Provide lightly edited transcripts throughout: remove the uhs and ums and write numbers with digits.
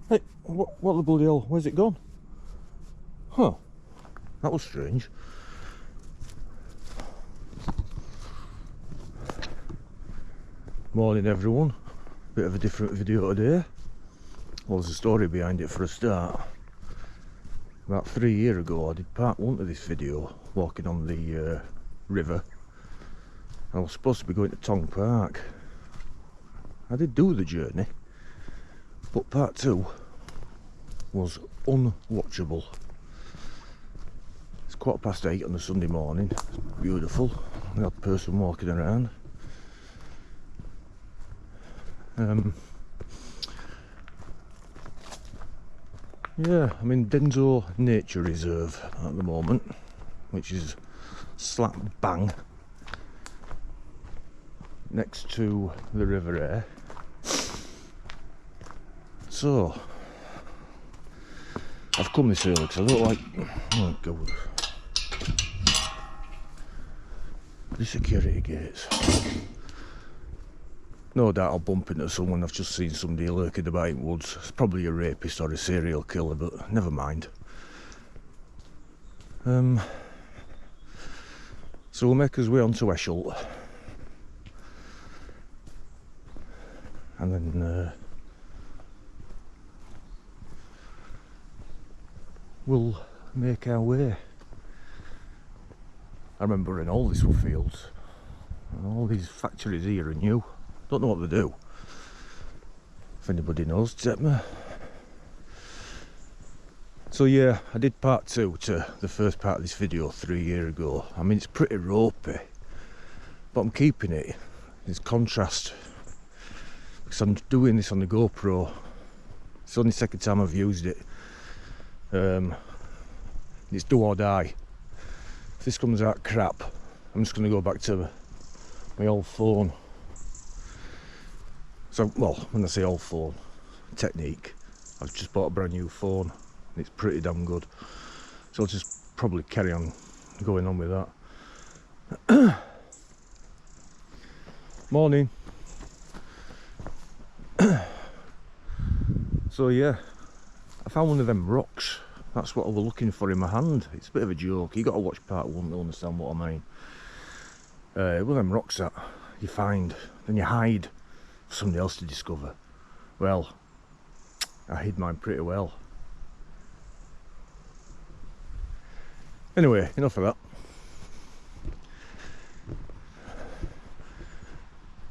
Hey, what the bloody hell? Where's it gone? Huh, that was strange. Morning everyone, bit of a different video today. Well, there's a story behind it for a start. About 3 years ago I did part 1 of this video, walking on the river. I was supposed to be going to Tong Park. I did do the journey, but part 2 was unwatchable. It's 8:15 on a Sunday morning. It's beautiful. We had a person walking around. Yeah, I'm in Denzo Nature Reserve at the moment, which is slap bang next to the River Aire. So I've come this early because I don't like, oh god, the security gates. No doubt I'll bump into someone. I've just seen somebody lurking about in woods. It's probably a rapist or a serial killer, but never mind. So we'll make our way on to Esholt, and then we'll make our way. I remember in all these were fields, and all these factories here are new. Don't know what they do. If anybody knows, tell me. So yeah, I did part 2 to the first part of this video 3 years ago. I mean, it's pretty ropey, but I'm keeping it as contrast because I'm doing this on the GoPro. It's the only second time I've used it. It's do or die. If this comes out crap, I'm just going to go back to my old phone. So, well, when I say old phone, Technique, I've just bought a brand new phone. It's pretty damn good. So I'll just probably carry on going on with that. Morning. So yeah, I found one of them rocks. That's what I was looking for in my hand. It's a bit of a joke. You got to watch part 1 to understand what I mean. One of them rocks that you find, then you hide for somebody else to discover. Well, I hid mine pretty well. Anyway, enough of that.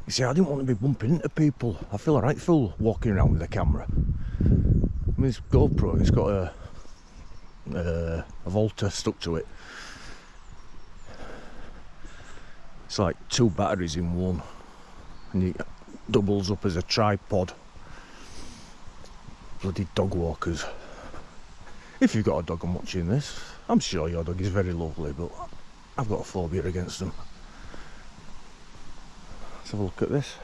You see, I didn't want to be bumping into people. I feel alright full walking around with a camera. I mean, this GoPro, it's got a Volta stuck to it. It's like 2 batteries in one, and it doubles up as a tripod. Bloody dog walkers. If you've got a dog and watching this, I'm sure your dog is very lovely, but I've got a phobia against them. Let's have a look at this.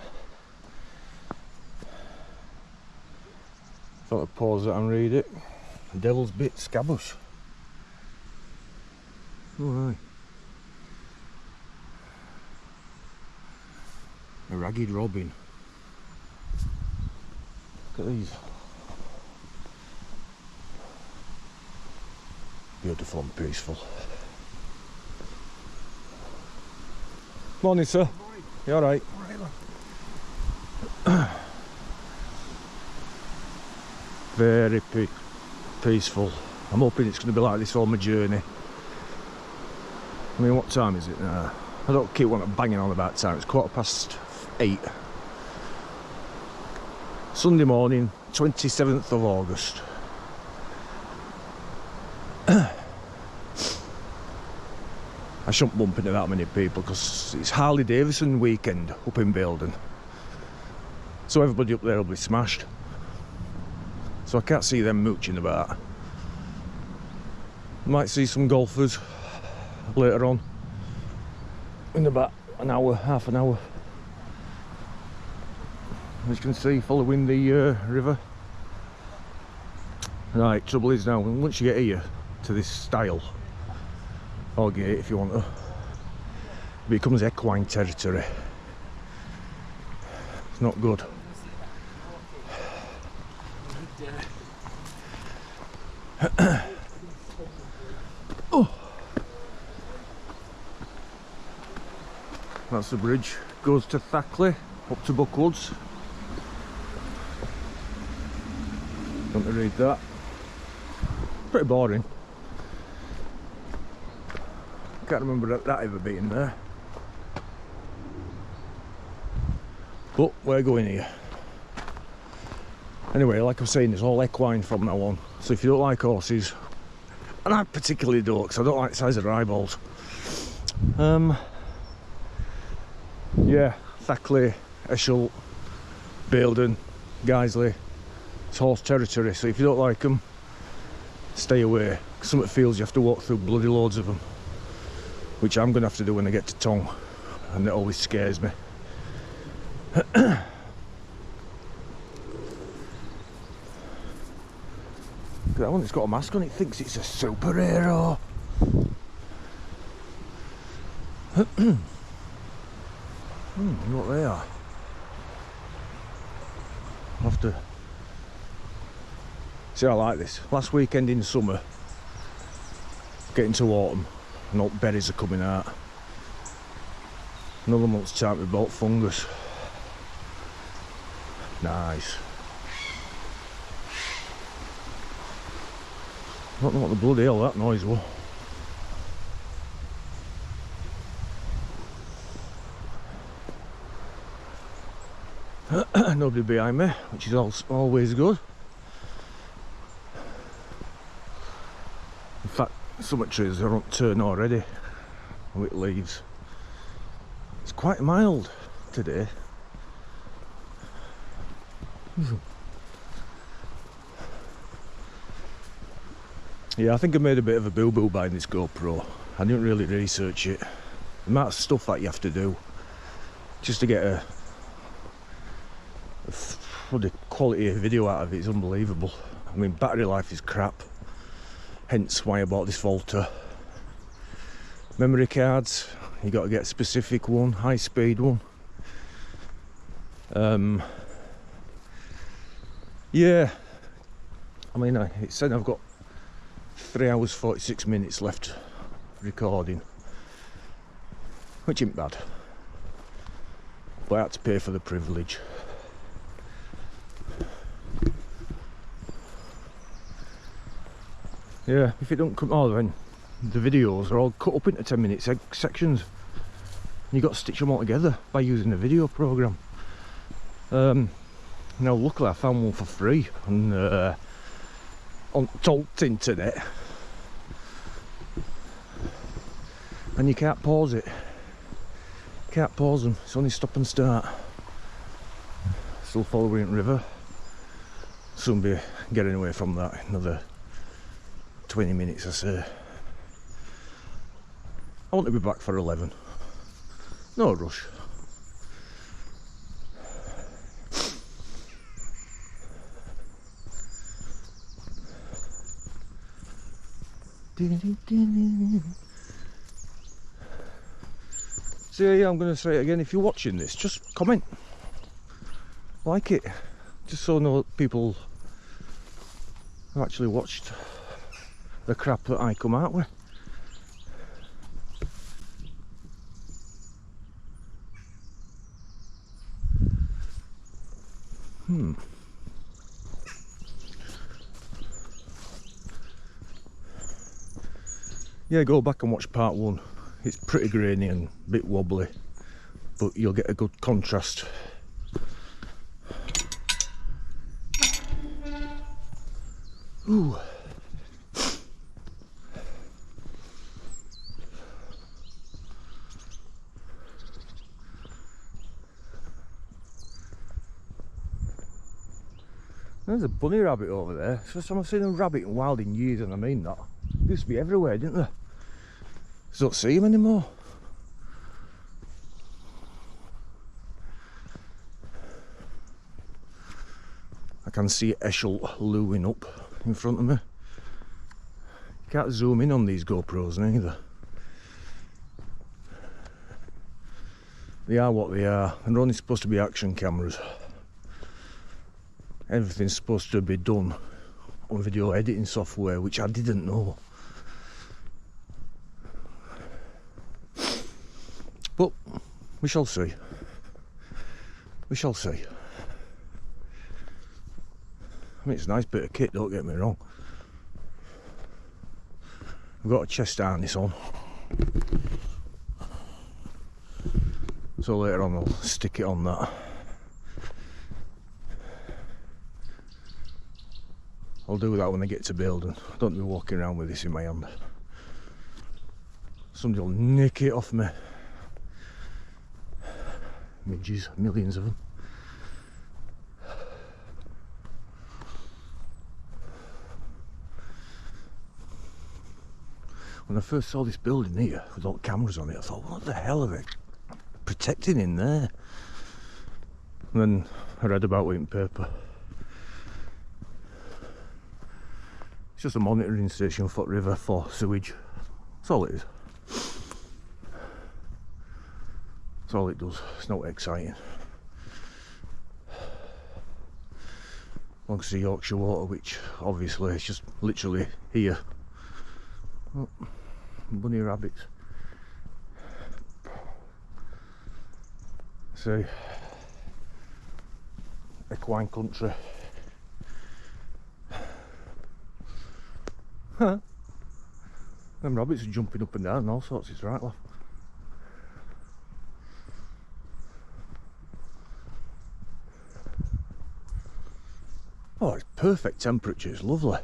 Thought I'd pause it and read it. Devil's Bit Scabbous. Alright. A ragged robin. Look at these. Beautiful and peaceful. Morning, sir. Morning. You alright? Very peaceful. I'm hoping it's going to be like this all my journey. I mean, what time is it now? I don't keep wanting banging on about time. It's 8:15. Sunday morning, 27th of August. I shouldn't bump into that many people because it's Harley Davidson weekend up in Baildon. So everybody up there will be smashed. So I can't see them mooching about. Might see some golfers later on in about an hour, half an hour. As you can see, following the river. Right, trouble is now, once you get here to this stile, or gate if you want to, it becomes equine territory. It's not good. Oh. That's the bridge. Goes to Thackley, up to Buckwoods. Don't want to read that. Pretty boring. Can't remember that ever being there. But we're going here. Anyway, like I'm saying, it's all equine from now on. So if you don't like horses, and I particularly don't, because I don't like the size of their eyeballs. Yeah, Thackley, Esholt, Baildon, Guiseley. It's horse territory, so if you don't like them, stay away. Some feels you have to walk through bloody loads of them, which I'm going to have to do when I get to Tong, and it always scares me. That one that's got a mask on, it thinks it's a superhero. What they are. I'll have to see. I like this. Last weekend in summer, getting to autumn, and all berries are coming out. Another month's time we bought fungus. Nice. I don't know what the bloody hell that noise was. Nobody behind me, which is always good. In fact, some trees are on turn already with leaves. It's quite mild today. Yeah, I think I made a bit of a boo-boo buying this GoPro. I didn't really research it. The amount of stuff that you have to do just to get the quality of video out of it is unbelievable. I mean, battery life is crap, hence why I bought this Volta. Memory cards, you got to get a specific one, high speed one. Yeah, I mean, it said I've got 3 hours 46 minutes left recording, which isn't bad, but I had to pay for the privilege. Yeah, if it don't come, oh, then the videos are all cut up into 10-minute sections. You got to stitch them all together by using a video program. Now, luckily I found one for free on Tong internet, and you can't pause it. Can't pause them. It's only stop and start. Still following river. Soon be getting away from that. Another 20 minutes, I say. I want to be back for 11. No rush. So yeah, I'm going to say it again. If you're watching this, just comment, like it, just so I know people have actually watched the crap that I come out with. Yeah, go back and watch part 1. It's pretty grainy and a bit wobbly, but you'll get a good contrast. Ooh. There's a bunny rabbit over there. It's the first time I've seen a rabbit in wild in years, and I mean that. They used to be everywhere, didn't they? Just don't see them anymore. I can see Esholt looming up in front of me. You can't zoom in on these GoPros neither. They are what they are, and they're only supposed to be action cameras. Everything's supposed to be done on video editing software, which I didn't know. But we shall see. We shall see. I mean, it's a nice bit of kit, don't get me wrong. I've got a chest harness on, so later on I'll stick it on that. I'll do that when I get to Baildon. I don't be walking around with this in my hand. Somebody will nick it off me. Midges, millions of them. When I first saw this building here with all the cameras on it, I thought, what the hell are they protecting in there? And then I read about it in paper. It's just a monitoring station for river for sewage. That's all it is. That's all it does. It's not exciting. Belongs to Yorkshire Water, which obviously is just literally here. Oh, bunny rabbits. See, equine country. Huh? Them rabbits are jumping up and down and all sorts. It's right, love. Oh, it's perfect temperature, it's lovely.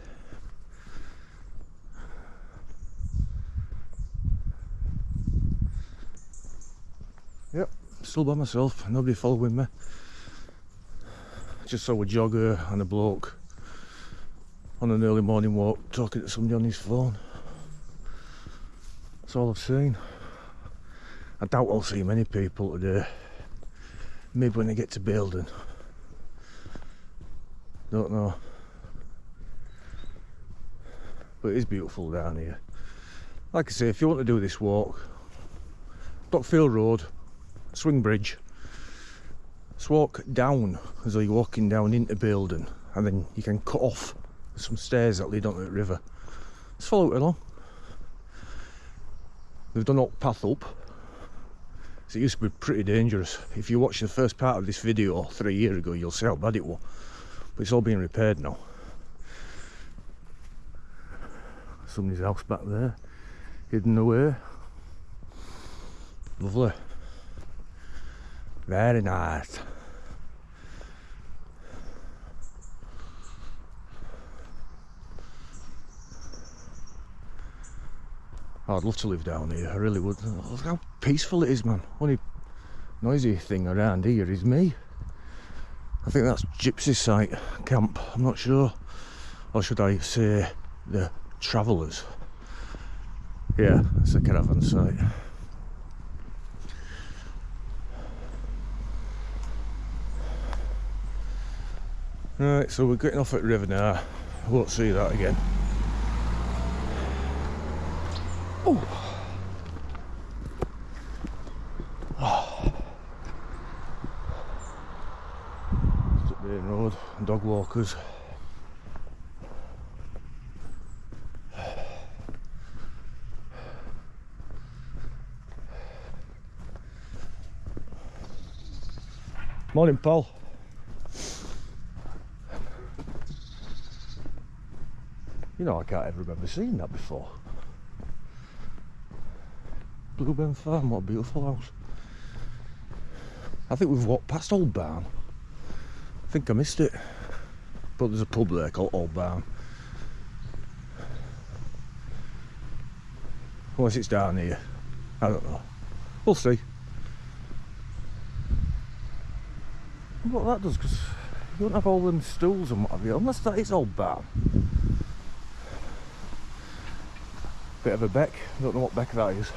Yep, still by myself, nobody following me. Just saw a jogger and a bloke on an early morning walk talking to somebody on his phone. That's all I've seen. I doubt I'll see many people today. Maybe when I get to Baildon. Don't know, but it is beautiful down here. Like I say, if you want to do this walk, Dockfield Road, Swing Bridge, just walk down as though you're walking down into Baildon, and then you can cut off some stairs that lead onto the river. Just follow it along. They've done a path up, so it used to be pretty dangerous. If you watch the first part of this video 3 years ago, you'll see how bad it was. But it's all being repaired now. Somebody's house back there, hidden away. Lovely. Very nice. Oh, I'd love to live down here, I really would. Look how peaceful it is, man. Only noisy thing around here is me. I think that's Gypsy site camp, I'm not sure. Or should I say the travellers? Yeah, it's a caravan site. Right, so we're getting off at the river now. I won't see that again. Oh. Main road and dog walkers. Morning, pal. You know, I can't ever remember seeing that before. Blueburn Farm, what a beautiful house. I think we've walked past Old Barn. I think I missed it, but there's a pub there called Old Barn. Unless it's down here, I don't know. We'll see. I wonder what that does, because you don't have all them stools and what have you, unless that is Old Barn. Bit of a beck, I don't know what beck that is.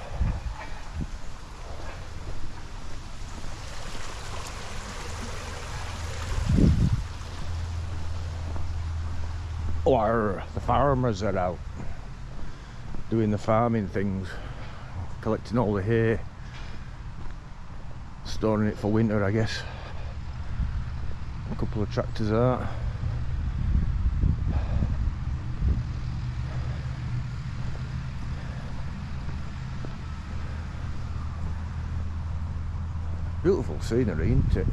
Or the farmers are out doing the farming things, collecting all the hay, storing it for winter, I guess. A couple of tractors out. Beautiful scenery, isn't it?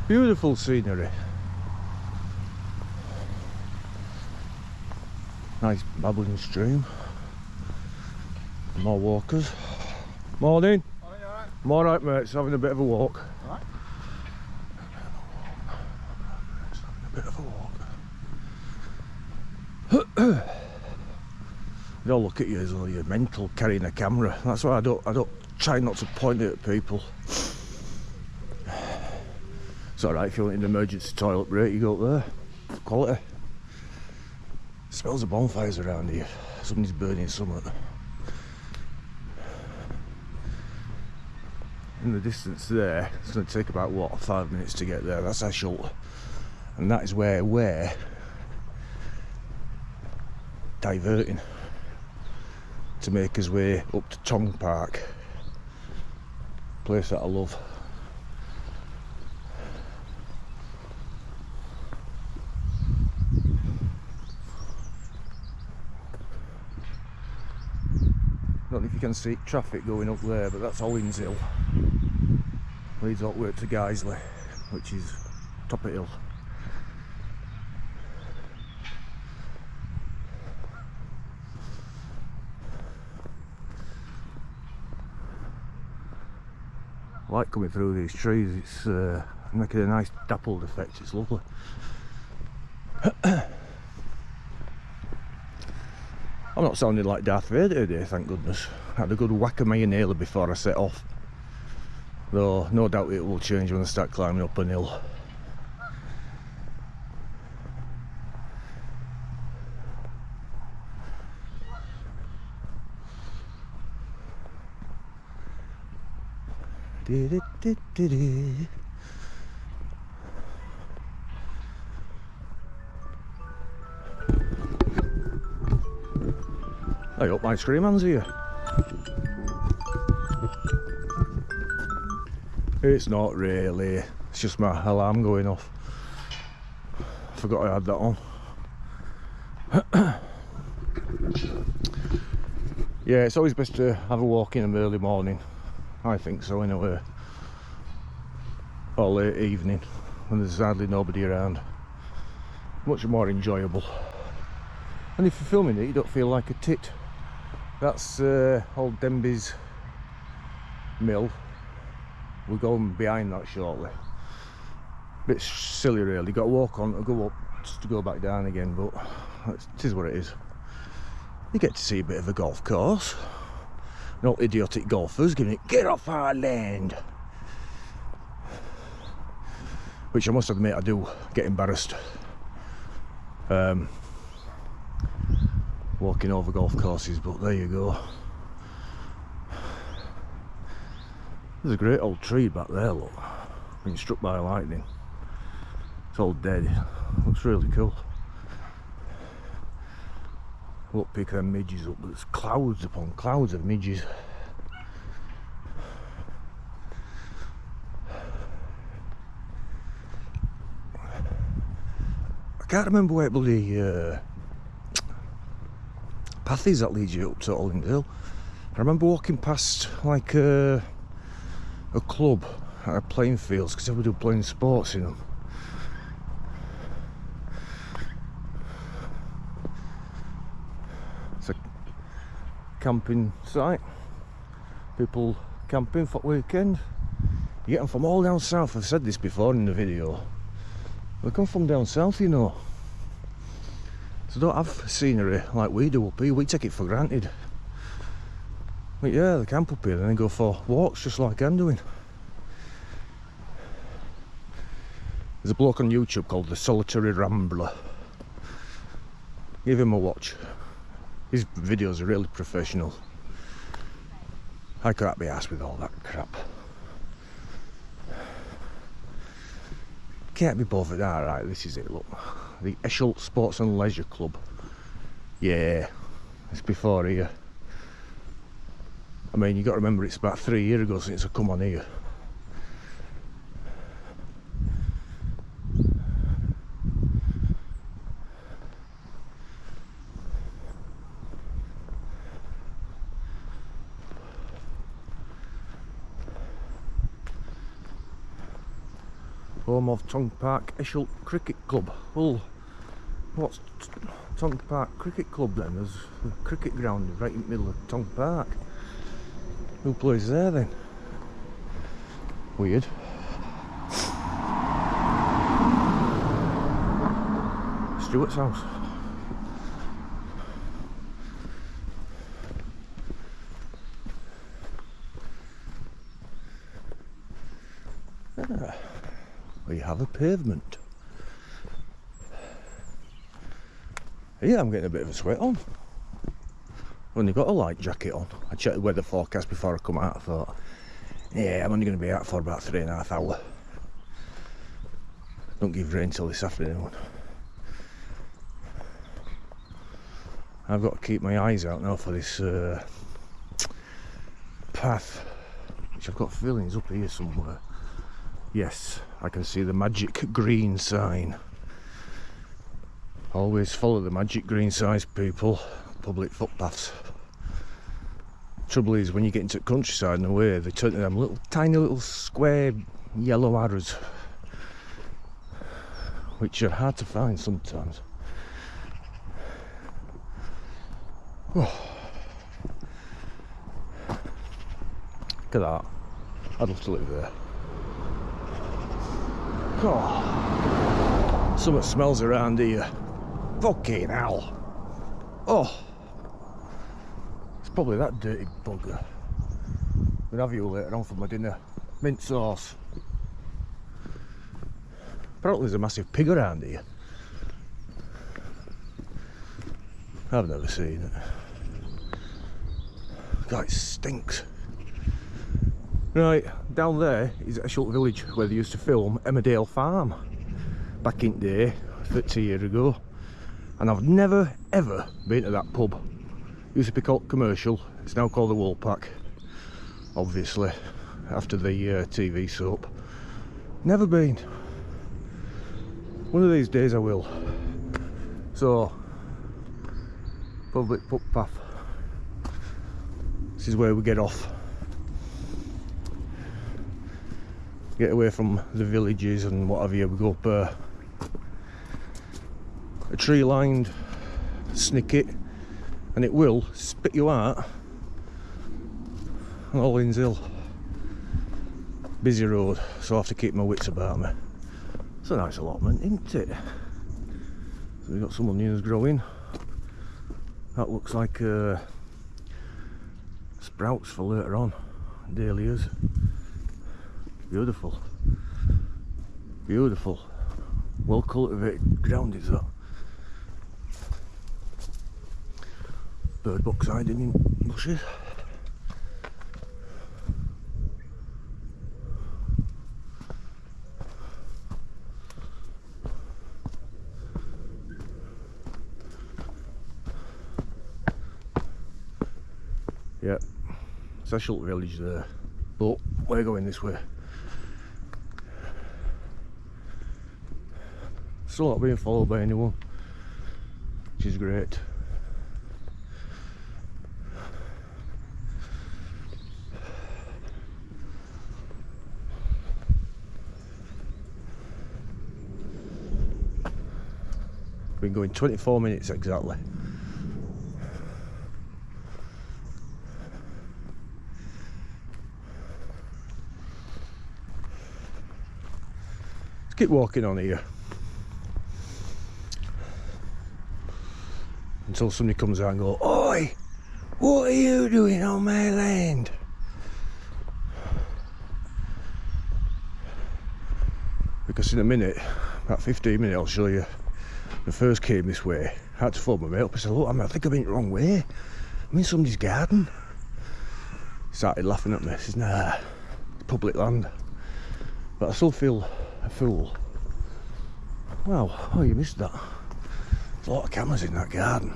Beautiful scenery. Nice babbling stream. More walkers. Morning. Morning, alright? I'm alright, mate. Just having a bit of a walk. Alright. Just having a bit of a walk. They all look at you as though you're mental carrying a camera. That's why I don't try not to point it at people. It's alright if you want an emergency toilet break, you go up there. Quality. Smells of bonfires around here. Somebody's burning something. In the distance there, it's going to take about what, 5 minutes to get there. That's Esholt, and that is where we're diverting to make his way up to Tong Park, place that I love. Don't know if you can see traffic going up there, but that's Ollins Hill. Leads all the way up to Gaisley, which is top of hill. I like coming through these trees, it's making a nice dappled effect, it's lovely. I'm not sounding like Darth Vader today, thank goodness. I had a good whack of my inhaler before I set off. Though no doubt it will change when I start climbing up an hill. I hope my scream hands here. It's not really, it's just my alarm going off. I forgot I had that on. Yeah, it's always best to have a walk in the early morning. I think so anyway. Or late evening when there's hardly nobody around. Much more enjoyable. And if you're filming it, you don't feel like a tit. That's old Denby's mill. We're going behind that shortly. Bit silly really, got to walk on to go up just to go back down again, but it is what it is. You get to see a bit of a golf course. No idiotic golfers giving it, get off our land. Which I must admit I do get embarrassed. Walking over golf courses, but there you go. There's a great old tree back there, look. Been struck by lightning. It's all dead. Looks really cool. Won't pick them midges up, but there's clouds upon clouds of midges. I can't remember where bloody path is that leads you up to Ollins Hill. I remember walking past like a club at playing fields, because we do playing sports in them. It's a camping site. People camping for the weekend. You get them from all down south. I've said this before in the video. They come from down south, you know. So don't have scenery like we do up here. We take it for granted. But yeah, they camp up here and then go for walks just like I'm doing. There's a bloke on YouTube called The Solitary Rambler. Give him a watch. His videos are really professional. I can't be arsed with all that crap. Can't be bothered. Alright, this is it, look. The Esholt Sports and Leisure Club. Yeah, it's before here. I mean, you got to remember it's about 3 years ago since I come on here. home of Tong Park Esholt Cricket Club. Well, what's Tong Park Cricket Club then? There's a cricket ground right in the middle of Tong Park. Who plays there then? Weird. Stuart's house. Ah, we have a pavement. Yeah, I'm getting a bit of a sweat on. Only got a light jacket on. I checked the weather forecast before I come out. I thought, yeah, I'm only going to be out for about 3.5 hours. Don't give rain till this afternoon. I've got to keep my eyes out now for this path, which I've got feelings up here somewhere. Yes, I can see the magic green sign. Always follow the magic green signs, people. Public footpaths. Trouble is, when you get into the countryside and away, they turn to them little tiny little square yellow arrows, which are hard to find sometimes. Oh. Look at that. I'd love to live there. Oh. Something smells around here. Fucking hell. Oh. It's probably that dirty bugger. We'll have you later on for my dinner. Mint sauce. Apparently there's a massive pig around here. I've never seen it. God, it stinks. Right, down there is Esholt village where they used to film Emmerdale Farm back in the day, 30 years ago. And I've never ever been to that pub. It used to be called Commercial, it's now called the Woolpack, obviously, after the TV soap. Never been. One of these days I will. So, public footpath. This is where we get off. Get away from the villages and what have you. We go up a tree lined snicket and it will spit you out on Hollins Hill. Busy road, so I have to keep my wits about me. It's a nice allotment, isn't it? So we've got some onions growing. That looks like sprouts for later on. Dahlias. Beautiful. Beautiful. Well cultivated ground is that. Bird box hiding in bushes. Yeah, it's Esholt village there, but we're going this way. Still not being followed by anyone, which is great. Been going 24 minutes exactly. Let's keep walking on here until somebody comes out and goes, "Oi, what are you doing on my land?" Because in a minute, about 15 minutes, I'll show you. When I first came this way, I had to phone my mate up. I said, "Look, I think I've been the wrong way. I'm in somebody's garden." He started laughing at me. He says, "Nah, it's public land." But I still feel a fool. Wow, oh, you missed that. There's a lot of cameras in that garden.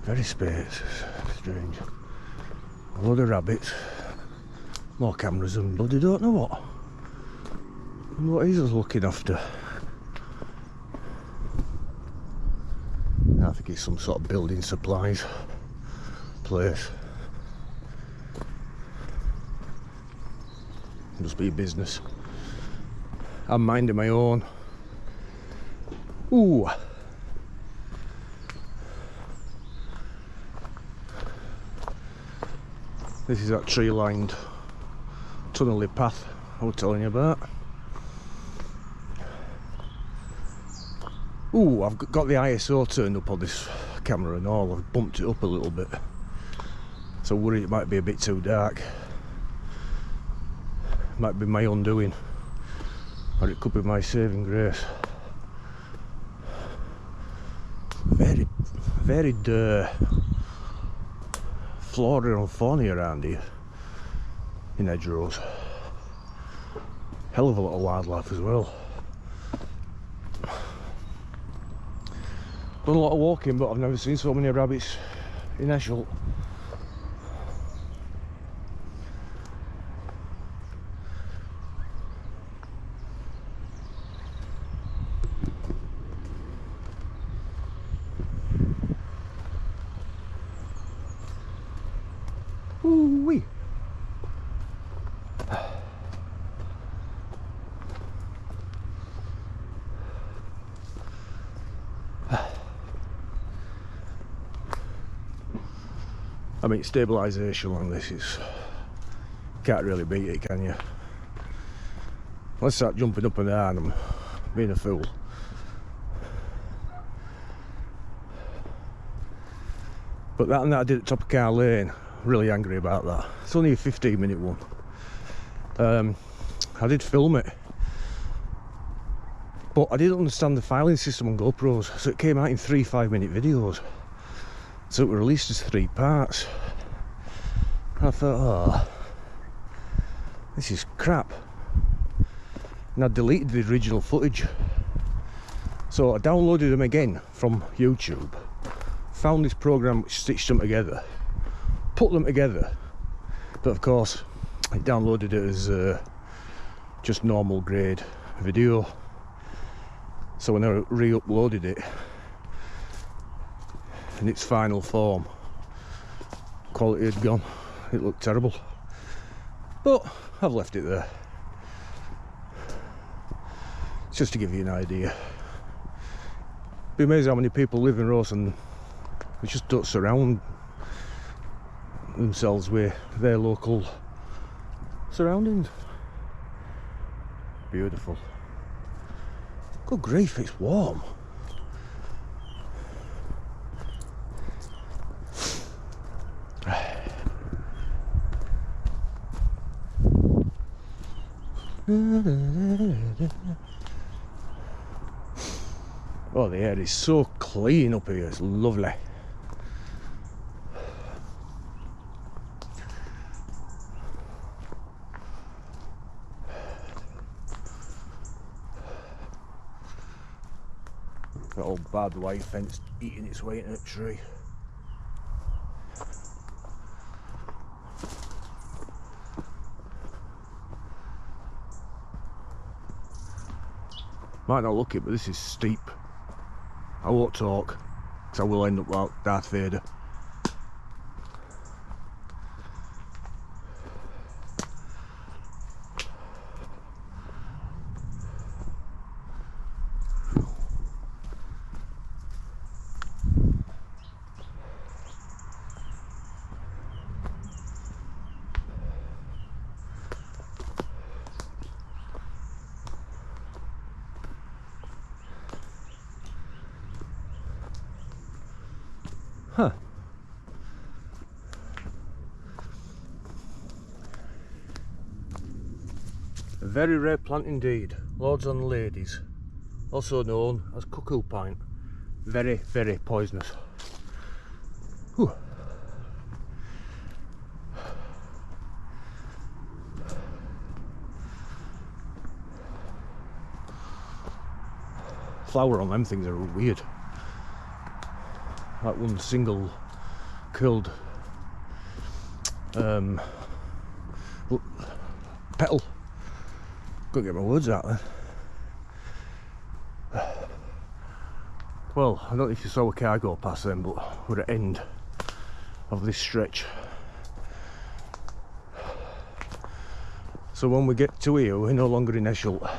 Very strange. A load of rabbits. More cameras and bloody don't know what. And what he's looking after. I think it's some sort of building supplies place. Must be a business. I'm minding my own. Ooh. This is that tree-lined tunnely path I was telling you about. Ooh, I've got the ISO turned up on this camera and all. I've bumped it up a little bit, so I'm worried it might be a bit too dark. Might be my undoing, or it could be my saving grace. Very varied flora and fauna around here in hedgerows. Hell of a lot of wildlife as well. Done a lot of walking, but I've never seen so many rabbits in Esholt. Ooh-wee. I mean, stabilisation on this is, can't really beat it, can you? Let's start jumping up and down, I'm being a fool. But that and that I did at top of Car Lane, really angry about that. It's only a 15-minute one. I did film it, but I didn't understand the filing system on GoPros, so it came out in 3 5-minute videos. So it was released as 3 parts. I thought, oh, this is crap. And I deleted the original footage. So I downloaded them again from YouTube, found this program which stitched them together, put them together, but of course it downloaded it as just normal grade video. So when I re-uploaded it in its final form, quality had gone. It looked terrible, but I've left it there. It's just to give you an idea. Be amazed how many people live in Ross and they just don't surround themselves with their local surroundings. Beautiful. Good grief, it's warm. Oh, the air is so clean up here, it's lovely. That old barbed wire fence eating its way into a tree. Might not look it, but this is steep. I won't talk, because I will end up like Darth Vader. Huh. A very rare plant indeed, Lords and Ladies, also known as cuckoo pine. Very, very poisonous. Whew. Flower on them things are weird. Like one single curled petal. Couldn't get my words out then. Well, I don't know if you saw a car go past them, but we're at the end of this stretch. So when we get to here, we're no longer in Esholt.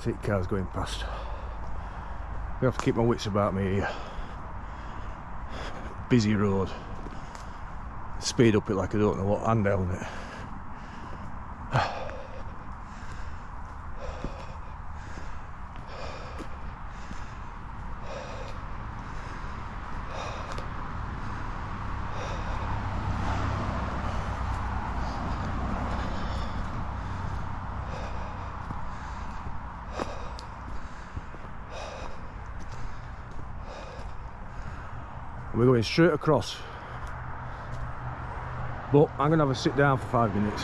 see cars going past. I have to keep my wits about me here. Busy road. Speed up it like I don't know what, and down it. We're going straight across, but I'm going to have a sit down for 5 minutes.